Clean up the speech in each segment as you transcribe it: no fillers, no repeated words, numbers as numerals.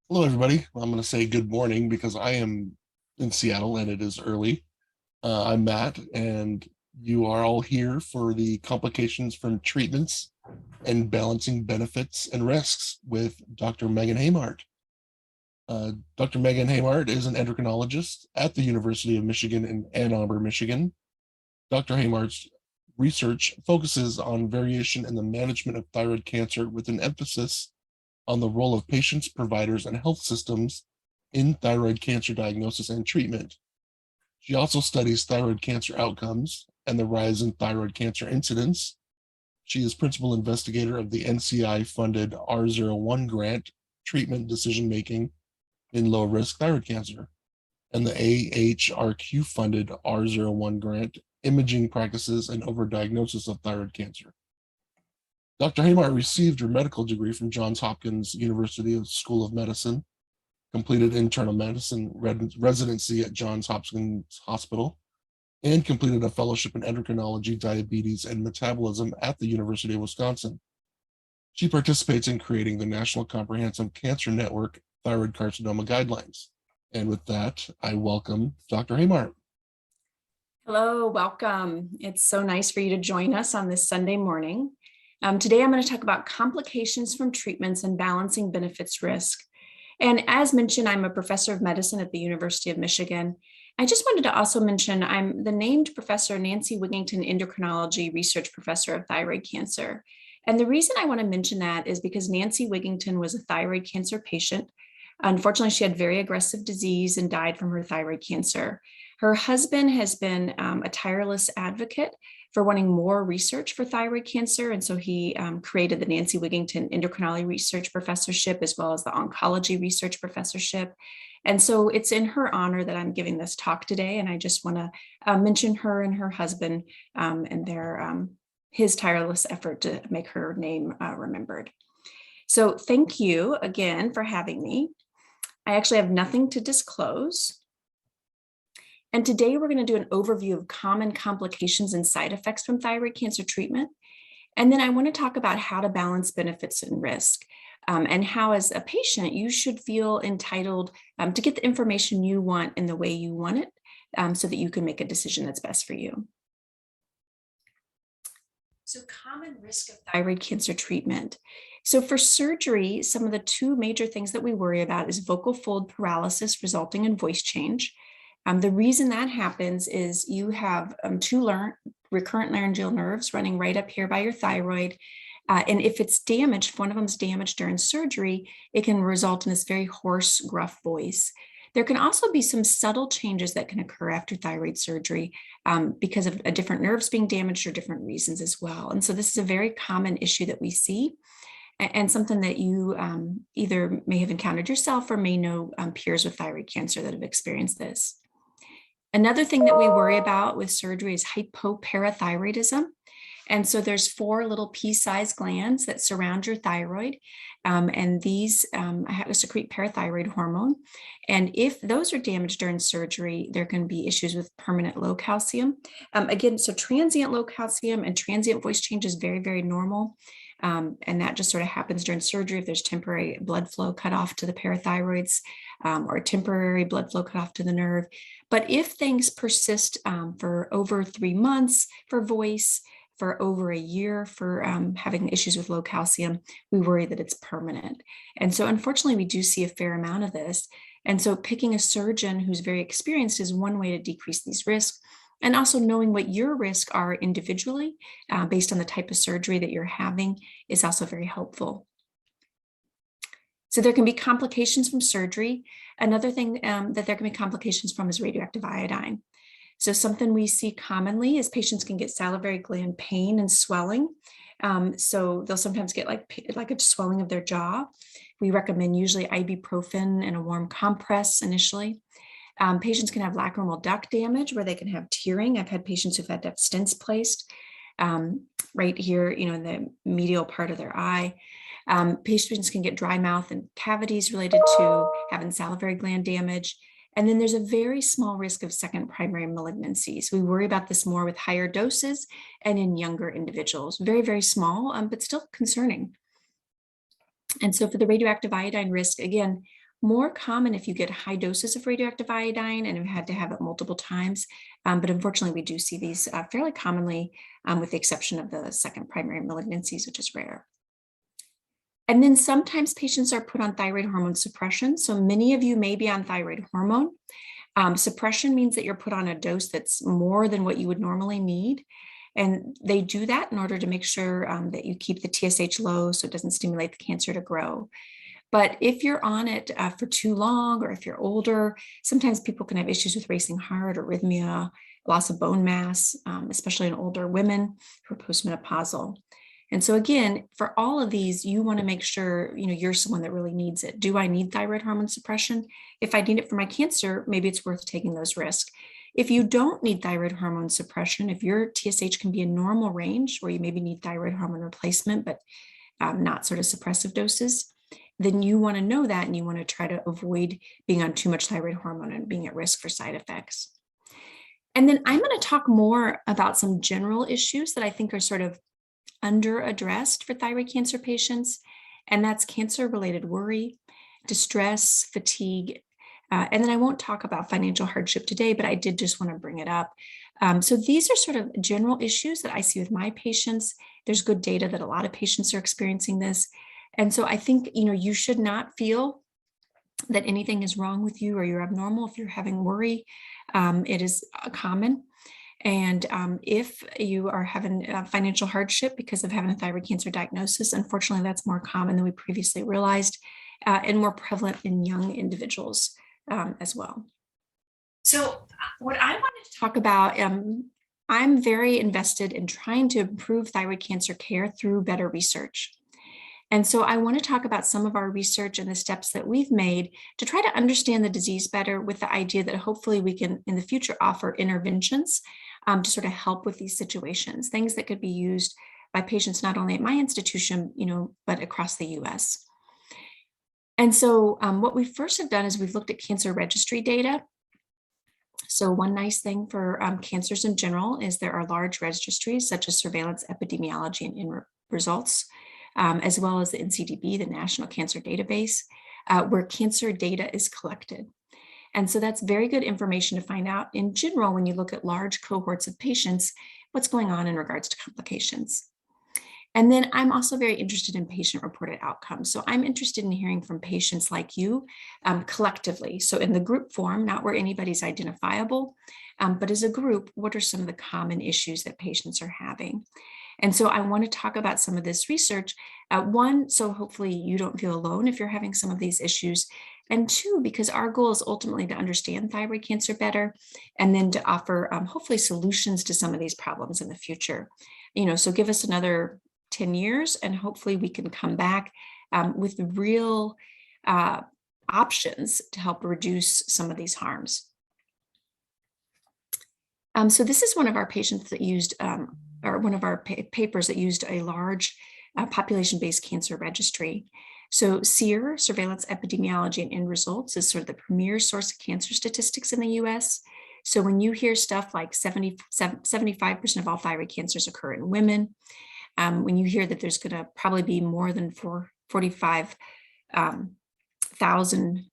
Hello, everybody. I'm going to say good morning because I am in Seattle and it is early. I'm Matt, and you are all here for the complications from treatments and balancing benefits and risks with Dr. Megan Haymart. Dr. Megan Haymart is an endocrinologist at the University of Michigan in Ann Arbor, Michigan. Dr. Haymart's research focuses on variation in the management of thyroid cancer with an emphasis on the role of patients, providers, and health systems in thyroid cancer diagnosis and treatment. She also studies thyroid cancer outcomes and the rise in thyroid cancer incidence. She is principal investigator of the NCI-funded R01 grant treatment decision making in low risk thyroid cancer and the AHRQ-funded R01 grant imaging practices and overdiagnosis of thyroid cancer. Dr. Haymart received her medical degree from Johns Hopkins University School of Medicine, completed internal medicine residency at Johns Hopkins Hospital, and completed a fellowship in endocrinology, diabetes, and metabolism at the University of Wisconsin. She participates in creating the National Comprehensive Cancer Network Thyroid Carcinoma Guidelines. And with that, I welcome Dr. Haymart. Hello, welcome. It's so nice for you to join us on this Sunday morning. Today, I'm going to talk about complications from treatments and balancing benefits risk. And as mentioned, I'm a professor of medicine at the University of Michigan. I just wanted to also mention I'm the named Professor Nancy Wigington Endocrinology Research Professor of Thyroid Cancer. And the reason I want to mention that is because Nancy Wigington was a thyroid cancer patient. Unfortunately, she had very aggressive disease and died from her thyroid cancer. Her husband has been a tireless advocate for wanting more research for thyroid cancer. And so he created the Nancy Wigington Endocrinology Research Professorship, as well as the Oncology Research Professorship. And so it's in her honor that I'm giving this talk today. And I just want to mention her and her husband and his tireless effort to make her name remembered. So thank you again for having me. I actually have nothing to disclose. And today we're going to do an overview of common complications and side effects from thyroid cancer treatment. And then I want to talk about how to balance benefits and risk, and how as a patient, you should feel entitled to get the information you want in the way you want it, so that you can make a decision that's best for you. So common risk of thyroid cancer treatment. So for surgery, some of the two major things that we worry about is vocal fold paralysis resulting in voice change. The reason that happens is you have two recurrent laryngeal nerves running right up here by your thyroid. And if it's damaged, if one of them is damaged during surgery, it can result in this very hoarse, gruff voice. There can also be some subtle changes that can occur after thyroid surgery because of different nerves being damaged or different reasons as well. And so this is a very common issue that we see and something that you either may have encountered yourself or may know peers with thyroid cancer that have experienced this. Another thing that we worry about with surgery is hypoparathyroidism. And so there's four little pea-sized glands that surround your thyroid, and these secrete parathyroid hormone. And if those are damaged during surgery, there can be issues with permanent low calcium. Again, so transient low calcium and transient voice change is very, very normal. And that just sort of happens during surgery if there's temporary blood flow cut off to the parathyroids, or temporary blood flow cut off to the nerve. But if things persist for over 3 months for voice, for over a year for having issues with low calcium, we worry that it's permanent. And so unfortunately, we do see a fair amount of this. And so picking a surgeon who's very experienced is one way to decrease these risks. And also knowing what your risks are individually based on the type of surgery that you're having is also very helpful. So there can be complications from surgery. Another thing that there can be complications from is radioactive iodine. So something we see commonly is patients can get salivary gland pain and swelling. So they'll sometimes get like a swelling of their jaw. We recommend usually ibuprofen and a warm compress initially. Patients can have lacrimal duct damage where they can have tearing. I've had patients who've had to have stents placed right here, in the medial part of their eye. Patients can get dry mouth and cavities related to having salivary gland damage. And then there's a very small risk of second primary malignancies. We worry about this more with higher doses and in younger individuals. Very, very small, but still concerning. And so for the radioactive iodine risk, again, More common if you get high doses of radioactive iodine and have had to have it multiple times. But unfortunately, we do see these fairly commonly, with the exception of the second primary malignancies, which is rare. And then sometimes patients are put on thyroid hormone suppression. So many of you may be on thyroid hormone. Suppression means that you're put on a dose that's more than what you would normally need. And they do that in order to make sure that you keep the TSH low so it doesn't stimulate the cancer to grow. But if you're on it for too long, or if you're older, sometimes people can have issues with racing heart, arrhythmia, loss of bone mass, especially in older women who are postmenopausal. And so again, for all of these, you want to make sure, you're someone that really needs it. Do I need thyroid hormone suppression? If I need it for my cancer, maybe it's worth taking those risks. If you don't need thyroid hormone suppression, if your TSH can be in normal range, where you maybe need thyroid hormone replacement, but not sort of suppressive doses, then you want to know that, and you want to try to avoid being on too much thyroid hormone and being at risk for side effects. And then I'm going to talk more about some general issues that I think are sort of under addressed for thyroid cancer patients, and that's cancer-related worry, distress, fatigue, and then I won't talk about financial hardship today, but I did just want to bring it up. So these are sort of general issues that I see with my patients. There's good data that a lot of patients are experiencing this. And so I think, you should not feel that anything is wrong with you or you're abnormal if you're having worry. It is common. And if you are having financial hardship because of having a thyroid cancer diagnosis, unfortunately, that's more common than we previously realized, and more prevalent in young individuals as well. So what I wanted to talk about, I'm very invested in trying to improve thyroid cancer care through better research. And so I want to talk about some of our research and the steps that we've made to try to understand the disease better, with the idea that hopefully we can in the future offer interventions to sort of help with these situations, things that could be used by patients not only at my institution, but across the US. And so what we first have done is we've looked at cancer registry data. So one nice thing for cancers in general is there are large registries such as surveillance epidemiology and results, as well as the NCDB, the National Cancer Database, where cancer data is collected. And so that's very good information to find out in general when you look at large cohorts of patients, what's going on in regards to complications. And then I'm also very interested in patient-reported outcomes. So I'm interested in hearing from patients like you collectively. So in the group form, not where anybody's identifiable, but as a group, what are some of the common issues that patients are having? And so I want to talk about some of this research. One, so hopefully you don't feel alone if you're having some of these issues. And two, because our goal is ultimately to understand thyroid cancer better, and then to offer hopefully solutions to some of these problems in the future. So give us another 10 years and hopefully we can come back with real options to help reduce some of these harms. So this is one of our patients that used, or one of our papers that used a large population-based cancer registry. So SEER, Surveillance Epidemiology and End Results, is sort of the premier source of cancer statistics in the US. So when you hear stuff like 75% of all thyroid cancers occur in women, when you hear that there's going to probably be more than 45,000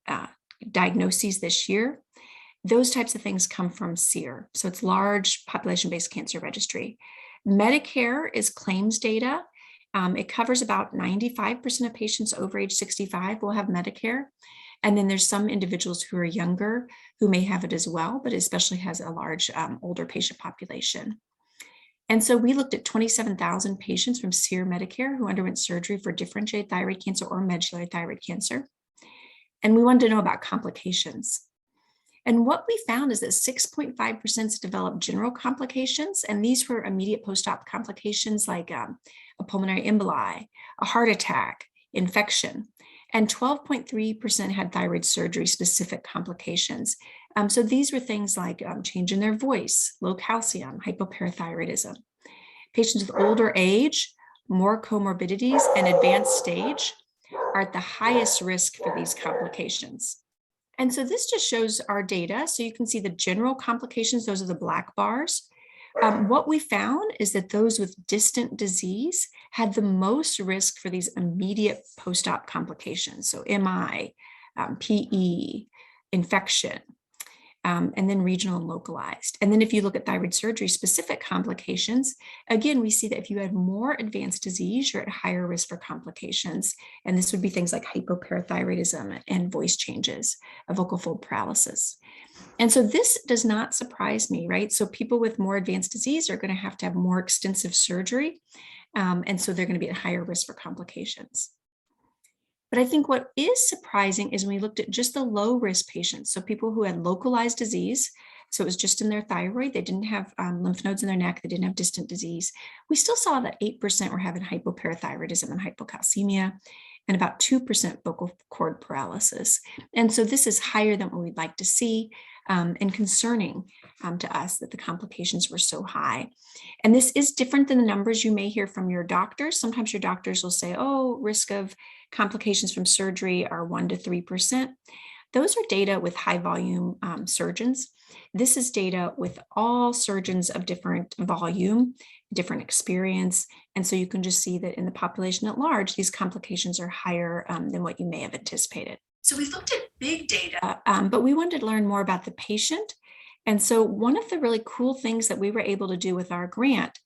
diagnoses this year, those types of things come from SEER. So it's large population-based cancer registry. Medicare is claims data. It covers about 95% of patients over age 65 will have Medicare. And then there's some individuals who are younger who may have it as well, but especially has a large older patient population. And so we looked at 27,000 patients from SEER Medicare who underwent surgery for differentiated thyroid cancer or medullary thyroid cancer. And we wanted to know about complications. And what we found is that 6.5% developed general complications, and these were immediate post-op complications like a pulmonary emboli, a heart attack, infection, and 12.3% had thyroid surgery specific complications. So these were things like change in their voice, low calcium, hypoparathyroidism. Patients with older age, more comorbidities, and advanced stage are at the highest risk for these complications. And so this just shows our data. So you can see the general complications, those are the black bars. What we found is that those with distant disease had the most risk for these immediate post-op complications. So MI, PE, infection, and then regional and localized. And then if you look at thyroid surgery specific complications, again, we see that if you had more advanced disease, you're at higher risk for complications. And this would be things like hypoparathyroidism and voice changes, a vocal fold paralysis. And so this does not surprise me, right? So people with more advanced disease are going to have more extensive surgery. And so they're going to be at higher risk for complications. But I think what is surprising is when we looked at just the low risk patients, so people who had localized disease, so it was just in their thyroid, they didn't have lymph nodes in their neck, they didn't have distant disease, we still saw that 8% were having hypoparathyroidism and hypocalcemia, and about 2% vocal cord paralysis. And so this is higher than what we'd like to see, and concerning to us that the complications were so high. And this is different than the numbers you may hear from your doctors. Sometimes your doctors will say, oh, risk of complications from surgery are 1 to 3%. Those are data with high volume surgeons. This is data with all surgeons of different volume, different experience. And so you can just see that in the population at large, these complications are higher than what you may have anticipated. So we looked at big data, but we wanted to learn more about the patient. And so one of the really cool things that we were able to do with our grant,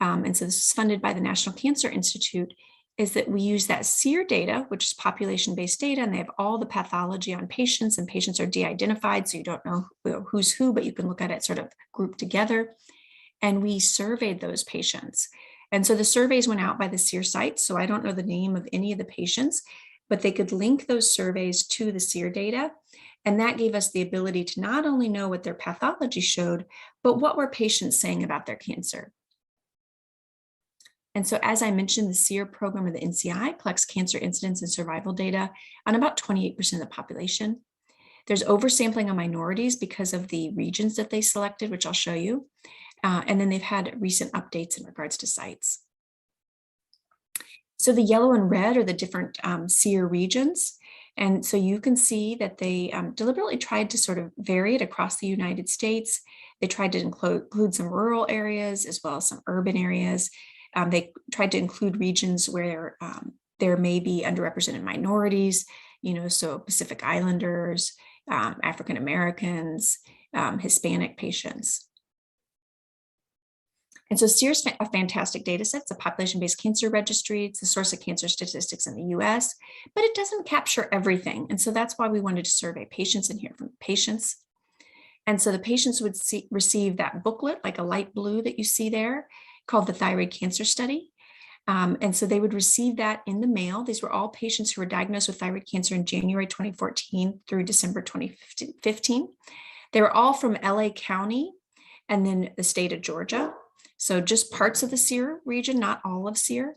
and so this is funded by the National Cancer Institute, is that we use that SEER data, which is population-based data, and they have all the pathology on patients, and patients are de-identified, so you don't know who's who, but you can look at it sort of grouped together. And we surveyed those patients. And so the surveys went out by the SEER site, so I don't know the name of any of the patients, but they could link those surveys to the SEER data. And that gave us the ability to not only know what their pathology showed, but what were patients saying about their cancer. And so, as I mentioned, the SEER program of the NCI collects cancer incidence and survival data on about 28% of the population. There's oversampling of minorities because of the regions that they selected, which I'll show you. And then they've had recent updates in regards to sites. So the yellow and red are the different SEER regions. And so you can see that they deliberately tried to sort of vary it across the United States. They tried to include some rural areas as well as some urban areas. They tried to include regions where there may be underrepresented minorities, so Pacific Islanders, African Americans, Hispanic patients. And so SEER is a fantastic data set. It's a population-based cancer registry. It's the source of cancer statistics in the US, but it doesn't capture everything. And so that's why we wanted to survey patients and hear from patients. And so the patients would receive that booklet, like a light blue that you see there, called the Thyroid Cancer Study. And so they would receive that in the mail. These were all patients who were diagnosed with thyroid cancer in January 2014 through December 2015. They were all from LA County and then the state of Georgia. So just parts of the SEER region, not all of SEER.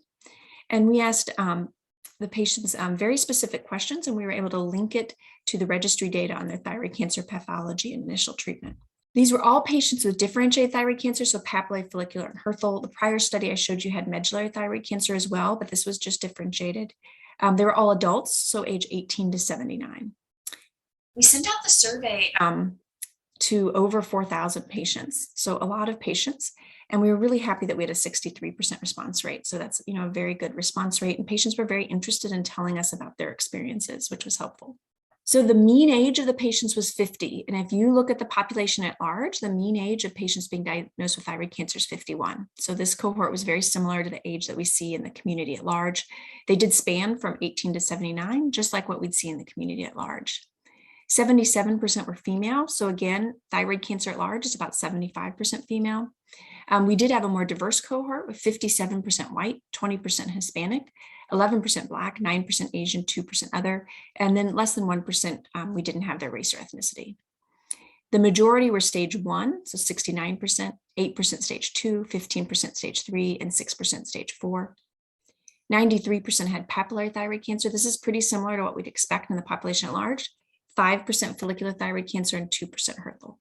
And we asked the patients very specific questions, and we were able to link it to the registry data on their thyroid cancer pathology and initial treatment. These were all patients with differentiated thyroid cancer, so papillary, follicular, and Hürthle. The prior study I showed you had medullary thyroid cancer as well, but this was just differentiated. They were all adults, so age 18 to 79. We sent out the survey to over 4,000 patients, so a lot of patients. And we were really happy that we had a 63% response rate. So that's, a very good response rate. And patients were very interested in telling us about their experiences, which was helpful. So the mean age of the patients was 50. And if you look at the population at large, the mean age of patients being diagnosed with thyroid cancer is 51. So this cohort was very similar to the age that we see in the community at large. They did span from 18 to 79, just like what we'd see in the community at large. 77% were female. So again, thyroid cancer at large is about 75% female. We did have a more diverse cohort with 57% white, 20% Hispanic, 11% Black, 9% Asian, 2% other, and then less than 1% we didn't have their race or ethnicity. The majority were stage 1, so 69%, 8% stage 2, 15% stage 3, and 6% stage 4. 93% had papillary thyroid cancer. This is pretty similar to what we'd expect in the population at large. 5% follicular thyroid cancer and 2% Hürthle.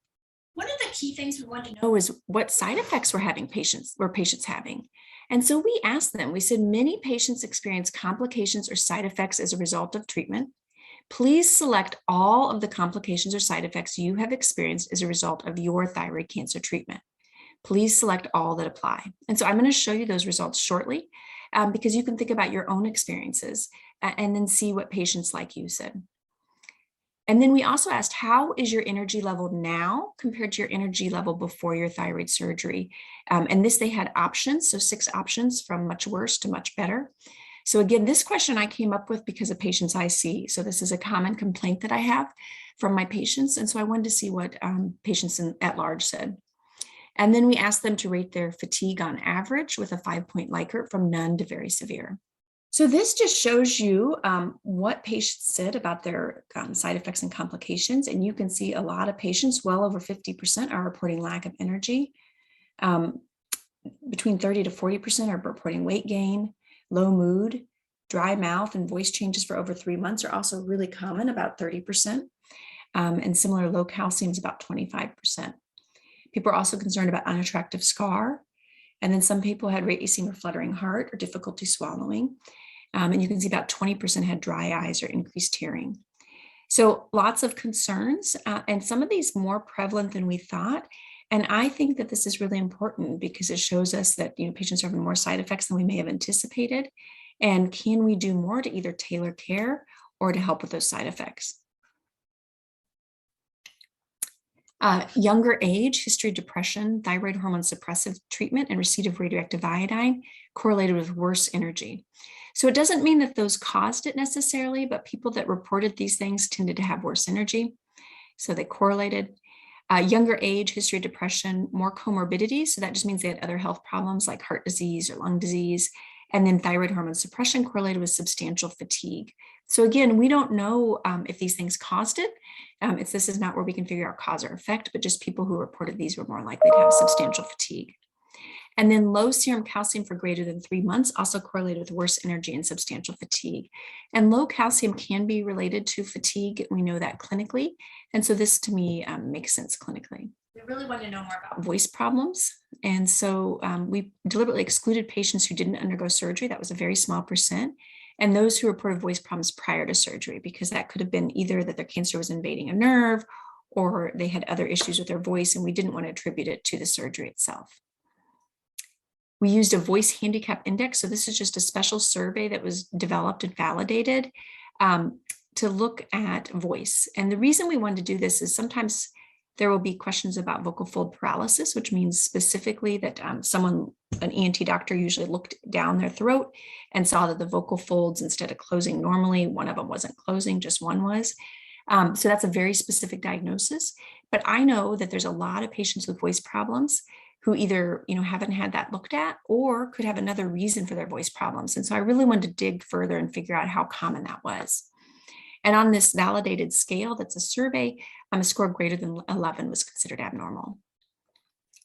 One of the key things we wanted to know is what side effects were patients having. And so we asked them, we said, many patients experience complications or side effects as a result of treatment. Please select all of the complications or side effects you have experienced as a result of your thyroid cancer treatment. Please select all that apply. And so I'm going to show you those results shortly because you can think about your own experiences and then see what patients like you said. And then we also asked, how is your energy level now compared to your energy level before your thyroid surgery? And this, they had options, so 6 options from much worse to much better. So again, this question I came up with because of patients I see. So this is a common complaint that I have from my patients. And so I wanted to see what patients at large said. And then we asked them to rate their fatigue on average with a 5-point Likert from none to very severe. So this just shows you what patients said about their side effects and complications. And you can see a lot of patients, well over 50%, are reporting lack of energy. Between 30 to 40% are reporting weight gain, low mood, dry mouth, and voice changes for over 3 months are also really common, about 30%. And similar low calcium is about 25%. People are also concerned about unattractive scar. And then some people had racing or fluttering heart or difficulty swallowing. And you can see about 20% had dry eyes or increased hearing. So lots of concerns, and some of these more prevalent than we thought. And I think that this is really important because it shows us that patients are having more side effects than we may have anticipated. And can we do more to either tailor care or to help with those side effects? Younger age, history of depression, thyroid hormone suppressive treatment, and receipt of radioactive iodine correlated with worse energy. So it doesn't mean that those caused it necessarily, but people that reported these things tended to have worse energy. So they correlated. Younger age, history of depression, more comorbidities. So that just means they had other health problems like heart disease or lung disease. And then thyroid hormone suppression correlated with substantial fatigue. So again, we don't know if these things caused it. This is not where we can figure out cause or effect, but just people who reported these were more likely to have substantial fatigue. And then low serum calcium for greater than 3 months also correlated with worse energy and substantial fatigue. And low calcium can be related to fatigue. We know that clinically. And so this to me makes sense clinically. We really want to know more about voice problems. And so we deliberately excluded patients who didn't undergo surgery. That was a very small percent. And those who reported voice problems prior to surgery, because that could have been either that their cancer was invading a nerve or they had other issues with their voice, and we didn't want to attribute it to the surgery itself. We used a voice handicap index. So this is just a special survey that was developed and validated to look at voice. And the reason we wanted to do this is sometimes there will be questions about vocal fold paralysis, which means specifically that an ENT doctor usually looked down their throat and saw that the vocal folds, instead of closing normally, one of them wasn't closing, just one was. So that's a very specific diagnosis. But I know that there's a lot of patients with voice problems who either haven't had that looked at or could have another reason for their voice problems. And so I really wanted to dig further and figure out how common that was. And on this validated scale, that's a survey, a score greater than 11 was considered abnormal.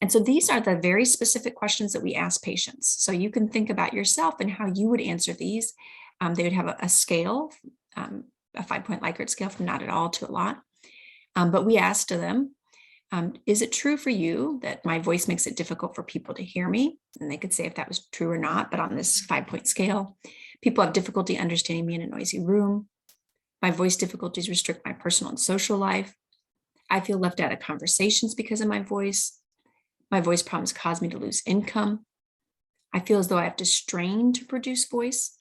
And so these are the very specific questions that we ask patients. So you can think about yourself and how you would answer these. They would have a scale, a 5-point Likert scale from not at all to a lot. But we asked them, is it true for you that my voice makes it difficult for people to hear me? And they could say if that was true or not, but on this 5-point scale, people have difficulty understanding me in a noisy room. My voice difficulties restrict my personal and social life. I feel left out of conversations because of my voice. My voice problems cause me to lose income. I feel as though I have to strain to produce voice.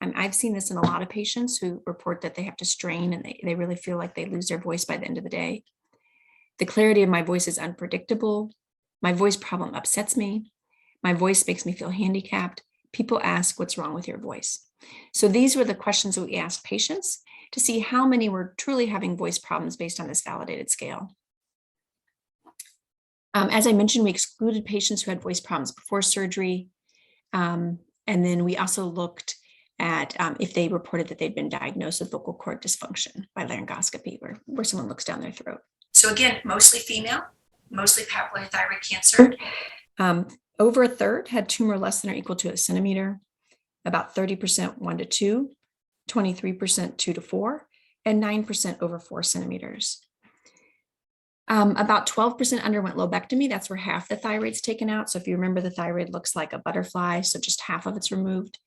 I've seen this in a lot of patients who report that they have to strain and they really feel like they lose their voice by the end of the day. The clarity of my voice is unpredictable. My voice problem upsets me. My voice makes me feel handicapped. People ask, what's wrong with your voice? So these were the questions that we asked patients to see how many were truly having voice problems based on this validated scale. As I mentioned, we excluded patients who had voice problems before surgery. And then we also looked at if they reported that they'd been diagnosed with vocal cord dysfunction by laryngoscopy, where someone looks down their throat. So again, mostly female, mostly papillary thyroid cancer. Over a third had tumor less than or equal to a centimeter, about 30% 1 to 2, 23% 2 to 4, and 9% over 4 centimeters. About 12% underwent lobectomy. That's where half the thyroid's taken out. So if you remember, the thyroid looks like a butterfly, so just half of it's removed.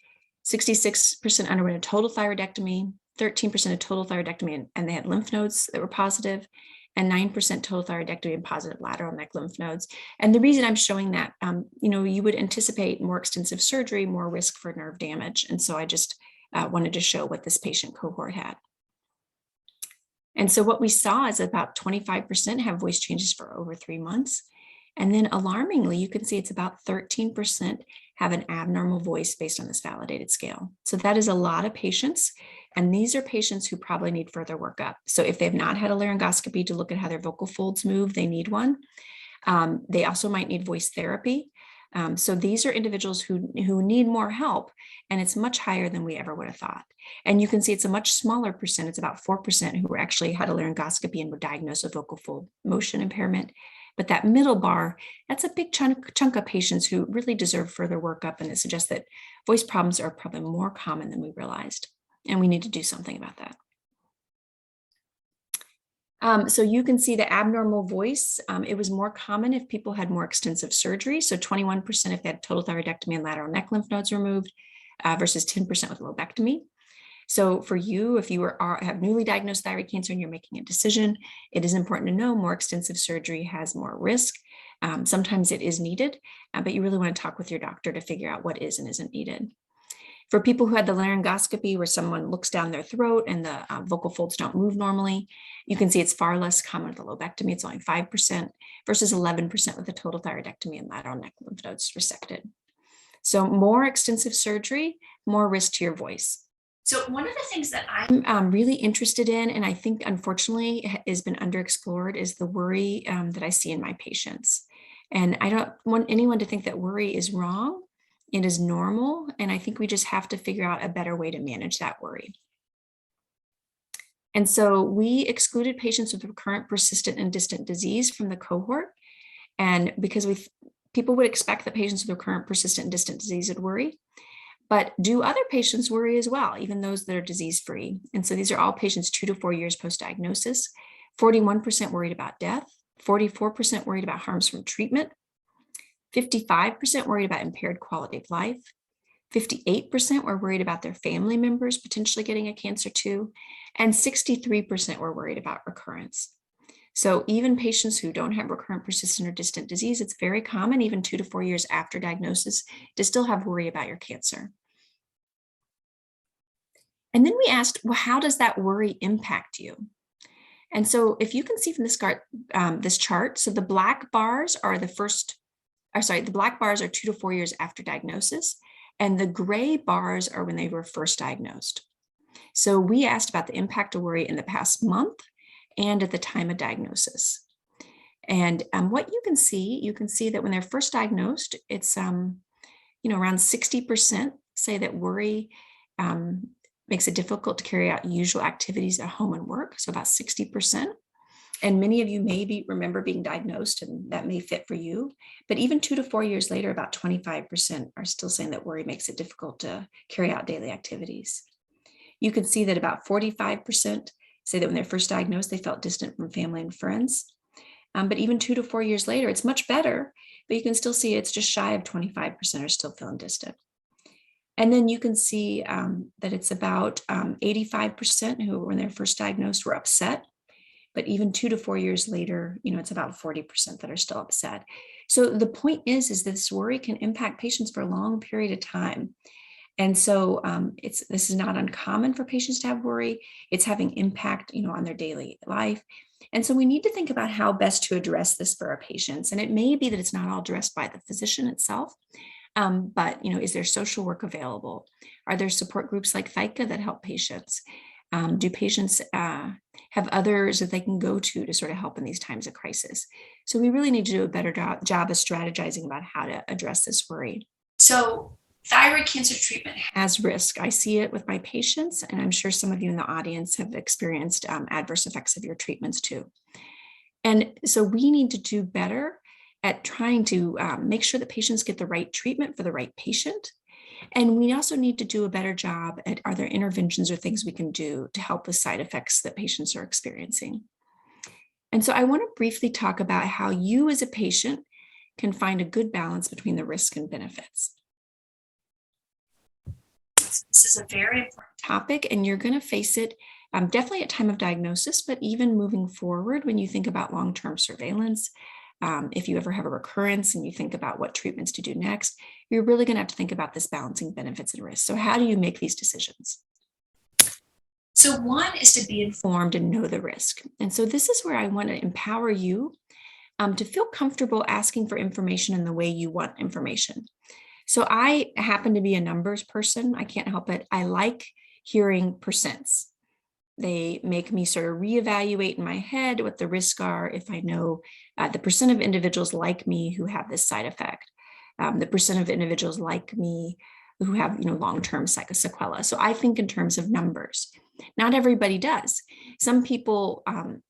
66% underwent a total thyroidectomy, 13% a total thyroidectomy, and they had lymph nodes that were positive, and 9% total thyroidectomy and positive lateral neck lymph nodes. And the reason I'm showing that, you would anticipate more extensive surgery, more risk for nerve damage. And so I just wanted to show what this patient cohort had. And so what we saw is about 25% have voice changes for over 3 months. And then alarmingly, you can see it's about 13% have an abnormal voice based on this validated scale. So that is a lot of patients. And these are patients who probably need further workup. So if they've not had a laryngoscopy to look at how their vocal folds move, they need one. They also might need voice therapy. So these are individuals who need more help, and it's much higher than we ever would have thought. And you can see it's a much smaller percent. It's about 4% who actually had a laryngoscopy and were diagnosed with vocal fold motion impairment. But that middle bar, that's a big chunk of patients who really deserve further workup, and it suggests that voice problems are probably more common than we realized, and we need to do something about that. So you can see the abnormal voice. It was more common if people had more extensive surgery. So 21% if they had total thyroidectomy and lateral neck lymph nodes removed versus 10% with lobectomy. So for you, if you have newly diagnosed thyroid cancer and you're making a decision, it is important to know more extensive surgery has more risk. Sometimes it is needed, but you really want to talk with your doctor to figure out what is and isn't needed. For people who had the laryngoscopy where someone looks down their throat and the vocal folds don't move normally, you can see it's far less common with the lobectomy. It's only 5% versus 11% with the total thyroidectomy and lateral neck lymph nodes resected. So more extensive surgery, more risk to your voice. So one of the things that I'm really interested in, and I think unfortunately has been underexplored, is the worry that I see in my patients. And I don't want anyone to think that worry is wrong. It is normal, and I think we just have to figure out a better way to manage that worry. And so we excluded patients with recurrent, persistent, and distant disease from the cohort. And because people would expect that patients with recurrent, persistent, and distant disease would worry. But do other patients worry as well, even those that are disease-free? And so these are all patients 2 to 4 years post-diagnosis. 41% worried about death, 44% worried about harms from treatment, 55% worried about impaired quality of life, 58% were worried about their family members potentially getting a cancer too, and 63% were worried about recurrence. So even patients who don't have recurrent, persistent, or distant disease, it's very common, even 2 to 4 years after diagnosis, to still have worry about your cancer. And then we asked, well, how does that worry impact you? And so if you can see from this chart, so the black bars are the black bars are 2 to 4 years after diagnosis, and the gray bars are when they were first diagnosed. So we asked about the impact of worry in the past month and at the time of diagnosis. And what you can see that when they're first diagnosed, it's around 60% say that worry makes it difficult to carry out usual activities at home and work, so about 60%. And many of you maybe remember being diagnosed, and that may fit for you. But even 2 to 4 years later, about 25% are still saying that worry makes it difficult to carry out daily activities. You can see that about 45% say that when they're first diagnosed, they felt distant from family and friends. But even 2 to 4 years later, it's much better, but you can still see it's just shy of 25% are still feeling distant. And then you can see that it's about 85% who, when they're first diagnosed, were upset. But even 2 to 4 years later, it's about 40% that are still upset. So the point is this worry can impact patients for a long period of time. And so this is not uncommon for patients to have worry. It's having impact, on their daily life. And so we need to think about how best to address this for our patients. And it may be that it's not all addressed by the physician itself, but is there social work available? Are there support groups like ThyCa that help patients? Do patients have others that they can go to sort of help in these times of crisis? So we really need to do a better job of strategizing about how to address this worry. So thyroid cancer treatment has risk. I see it with my patients, and I'm sure some of you in the audience have experienced adverse effects of your treatments too. And so we need to do better at trying to make sure that patients get the right treatment for the right patient. And we also need to do a better job at, are there interventions or things we can do to help with side effects that patients are experiencing? And so I want to briefly talk about how you as a patient can find a good balance between the risk and benefits. This is a very important topic, and you're going to face it definitely at time of diagnosis, but even moving forward when you think about long-term surveillance. If you ever have a recurrence and you think about what treatments to do next, you're really going to have to think about this balancing benefits and risks. So how do you make these decisions? So one is to be informed and know the risk. And so this is where I want to empower you to feel comfortable asking for information in the way you want information. So I happen to be a numbers person. I can't help it. I like hearing percents. They make me sort of reevaluate in my head what the risks are if I know the percent of individuals like me who have this side effect, the percent of individuals like me who have long-term sequela. So I think in terms of numbers. Not everybody does. Some people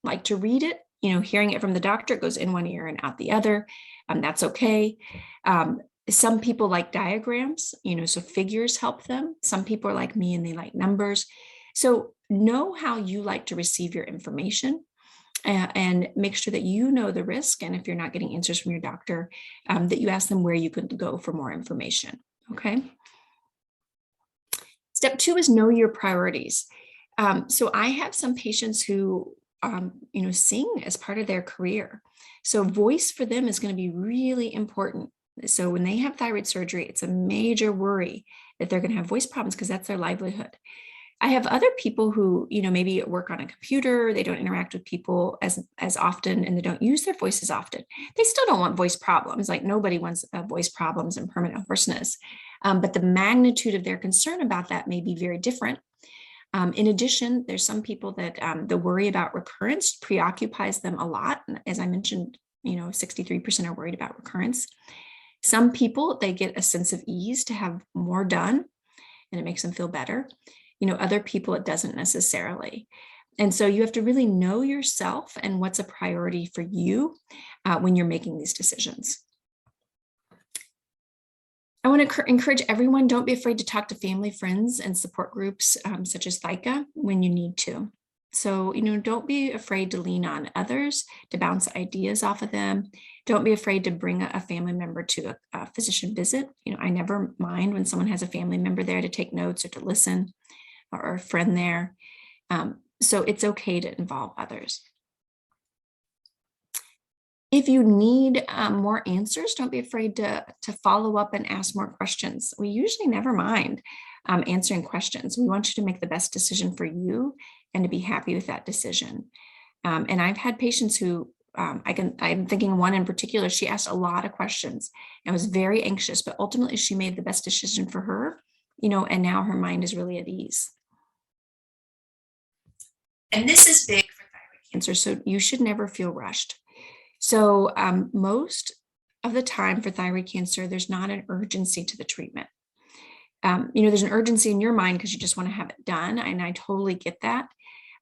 like to read it, hearing it from the doctor, it goes in one ear and out the other. That's okay. Some people like diagrams, so figures help them. Some people are like me and they like numbers. So know how you like to receive your information and make sure that you know the risk. And if you're not getting answers from your doctor, that you ask them where you could go for more information. Okay. Step 2 is know your priorities. So I have some patients who, sing as part of their career. So voice for them is going to be really important. So when they have thyroid surgery, it's a major worry that they're going to have voice problems because that's their livelihood. I have other people who, maybe work on a computer, they don't interact with people as often, and they don't use their voices often. They still don't want voice problems. Like nobody wants voice problems and permanent hoarseness. But the magnitude of their concern about that may be very different. In addition, there's some people that the worry about recurrence preoccupies them a lot. As I mentioned, 63% are worried about recurrence. Some people, they get a sense of ease to have more done, and it makes them feel better. Other people, it doesn't necessarily. And so you have to really know yourself and what's a priority for you when you're making these decisions. I want to encourage everyone, don't be afraid to talk to family, friends, and support groups such as ThyCa when you need to. So, don't be afraid to lean on others, to bounce ideas off of them. Don't be afraid to bring a family member to a physician visit. I never mind when someone has a family member there to take notes or to listen, or a friend there. So it's okay to involve others. If you need more answers, don't be afraid to follow up and ask more questions. We usually never mind answering questions. We want you to make the best decision for you and to be happy with that decision. And I've had patients who I'm thinking of one in particular, she asked a lot of questions and was very anxious, but ultimately she made the best decision for her, and now her mind is really at ease. And this is big for thyroid cancer, so you should never feel rushed. So most of the time for thyroid cancer, there's not an urgency to the treatment. There's an urgency in your mind because you just want to have it done, and I totally get that.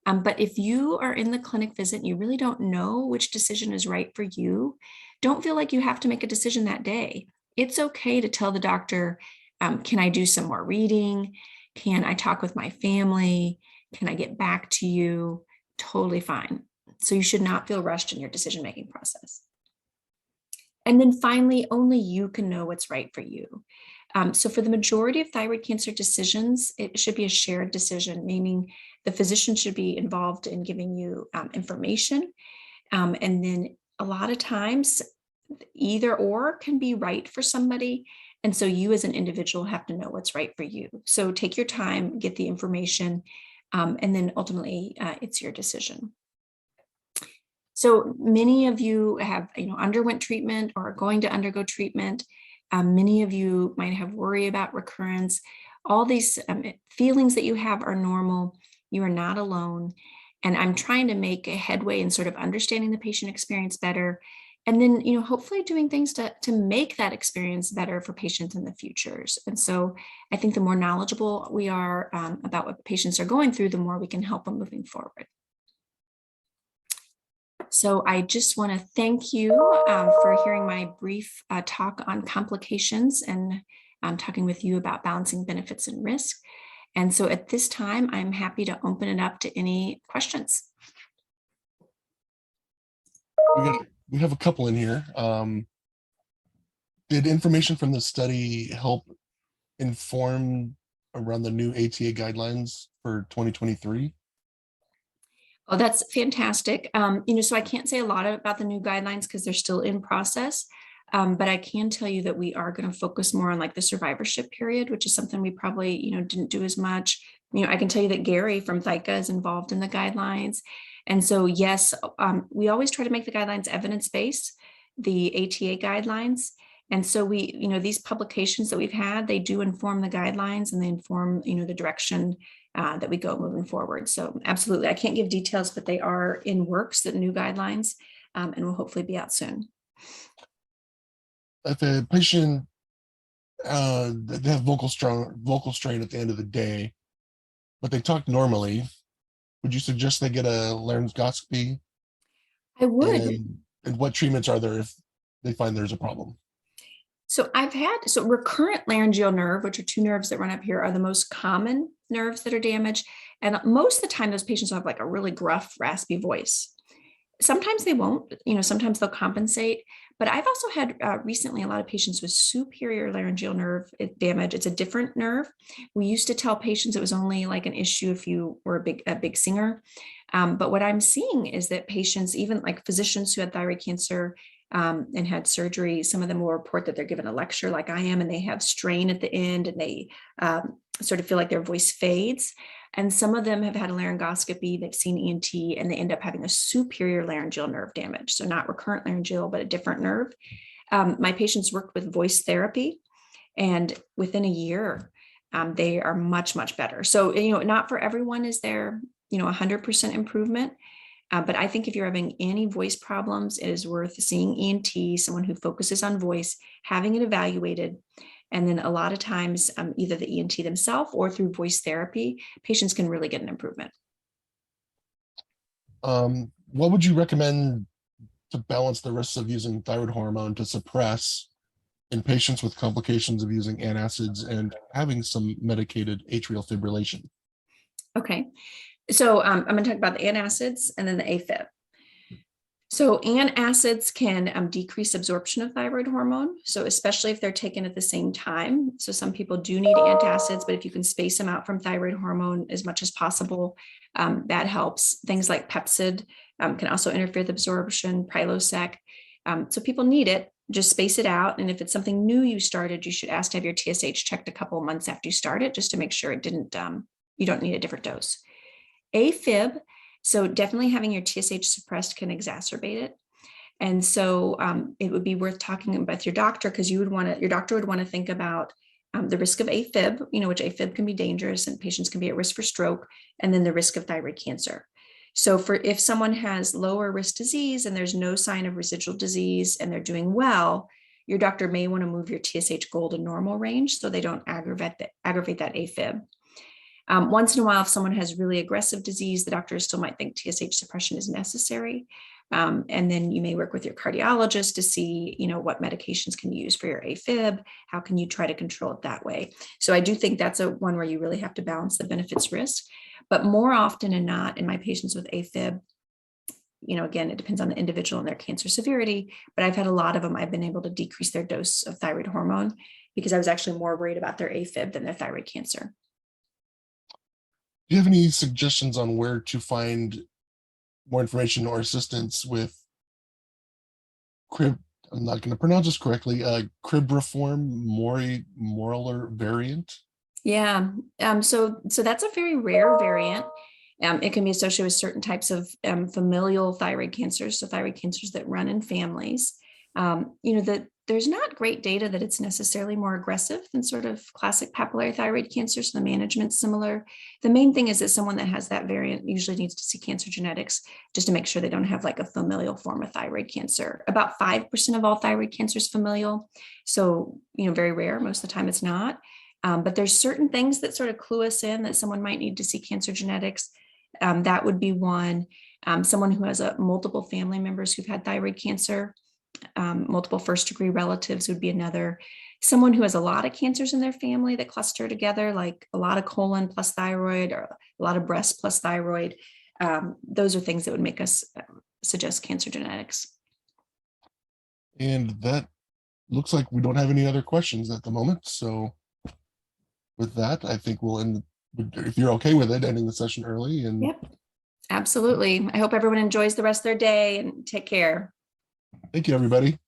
But if you are in the clinic visit and you really don't know which decision is right for you, don't feel like you have to make a decision that day. It's okay to tell the doctor, can I do some more reading? Can I talk with my family? Can I get back to you? Totally fine. So you should not feel rushed in your decision-making process. And then finally, only you can know what's right for you. So for the majority of thyroid cancer decisions, it should be a shared decision, meaning the physician should be involved in giving you information. And then a lot of times, either or can be right for somebody. And so you as an individual have to know what's right for you. So take your time, get the information, and then ultimately it's your decision. So many of you have, underwent treatment or are going to undergo treatment. Many of you might have worry about recurrence. All these feelings that you have are normal. You are not alone. And I'm trying to make a headway in sort of understanding the patient experience better. And then, hopefully doing things to make that experience better for patients in the futures. And so I think the more knowledgeable we are about what patients are going through, the more we can help them moving forward. So I just want to thank you for hearing my brief talk on complications and talking with you about balancing benefits and risk. And so at this time, I'm happy to open it up to any questions. We have a couple in here. Did information from the study help inform around the new ATA guidelines for 2023? Oh, that's fantastic. So I can't say a lot about the new guidelines because they're still in process. But I can tell you that we are going to focus more on like the survivorship period, which is something we probably, didn't do as much. I can tell you that Gary from ThyCa is involved in the guidelines. And so, yes, we always try to make the guidelines evidence-based, the ATA guidelines. And so these publications that we've had, they do inform the guidelines and they inform, the direction that we go moving forward. So absolutely, I can't give details, but they are in works, the new guidelines, and will hopefully be out soon. If a patient they have vocal strain at the end of the day, but they talk normally, would you suggest they get a laryngoscopy? I would. And what treatments are there if they find there's a problem? So recurrent laryngeal nerve, which are two nerves that run up here, are the most common nerves that are damaged. And most of the time, those patients will have like a really gruff, raspy voice. Sometimes they won't, sometimes they'll compensate. But I've also had recently a lot of patients with superior laryngeal nerve damage. It's a different nerve. We used to tell patients it was only like an issue if you were a big singer. But what I'm seeing is that patients, even like physicians who had thyroid cancer and had surgery, some of them will report that they're given a lecture like I am, and they have strain at the end and they sort of feel like their voice fades. And some of them have had a laryngoscopy, they've seen ENT, and they end up having a superior laryngeal nerve damage. So not recurrent laryngeal, but a different nerve. My patients worked with voice therapy, and within a year, they are much, much better. So, not for everyone is there, 100% improvement. But I think if you're having any voice problems, it is worth seeing ENT, someone who focuses on voice, having it evaluated. And then a lot of times, either the ENT themselves or through voice therapy, patients can really get an improvement. What would you recommend to balance the risks of using thyroid hormone to suppress in patients with complications of using antacids and having some medicated atrial fibrillation? Okay. So I'm going to talk about the antacids and then the AFib. So antacids can decrease absorption of thyroid hormone. So especially if they're taken at the same time. So some people do need antacids, but if you can space them out from thyroid hormone as much as possible, that helps. Things like Pepsid can also interfere with absorption, Prilosec. So people need it, just space it out. And if it's something new you started, you should ask to have your TSH checked a couple of months after you start it, just to make sure it didn't, you don't need a different dose. AFib, so definitely having your TSH suppressed can exacerbate it. And so it would be worth talking with your doctor, because your doctor would want to think about the risk of AFib, which AFib can be dangerous and patients can be at risk for stroke, and then the risk of thyroid cancer. So if someone has lower risk disease and there's no sign of residual disease and they're doing well, your doctor may want to move your TSH goal to normal range so they don't aggravate that AFib. Once in a while, if someone has really aggressive disease, the doctor still might think TSH suppression is necessary. And then you may work with your cardiologist to see, what medications can you use for your AFib? How can you try to control it that way? So I do think that's one where you really have to balance the benefits risk. But more often than not, in my patients with AFib, again, it depends on the individual and their cancer severity, but I've had a lot of them, I've been able to decrease their dose of thyroid hormone because I was actually more worried about their AFib than their thyroid cancer. Do you have any suggestions on where to find more information or assistance with crib? I'm not going to pronounce this correctly. Cribriform moraler variant. Yeah. So that's a very rare variant. It can be associated with certain types of familial thyroid cancers, so thyroid cancers that run in families. That there's not great data that it's necessarily more aggressive than sort of classic papillary thyroid cancer, so the management's similar. The main thing is that someone that has that variant usually needs to see cancer genetics just to make sure they don't have like a familial form of thyroid cancer. About 5% of all thyroid cancer is familial, so very rare. Most of the time it's not. But there's certain things that sort of clue us in that someone might need to see cancer genetics. That would be one. Someone who has multiple family members who've had thyroid cancer, multiple first-degree relatives would be another. Someone who has a lot of cancers in their family that cluster together, like a lot of colon plus thyroid or a lot of breast plus thyroid. Those are things that would make us suggest cancer genetics. And that looks like we don't have any other questions at the moment. So with that, I think we'll end, if you're okay with it, ending the session early. And yep, absolutely. I hope everyone enjoys the rest of their day and take care. Thank you, everybody.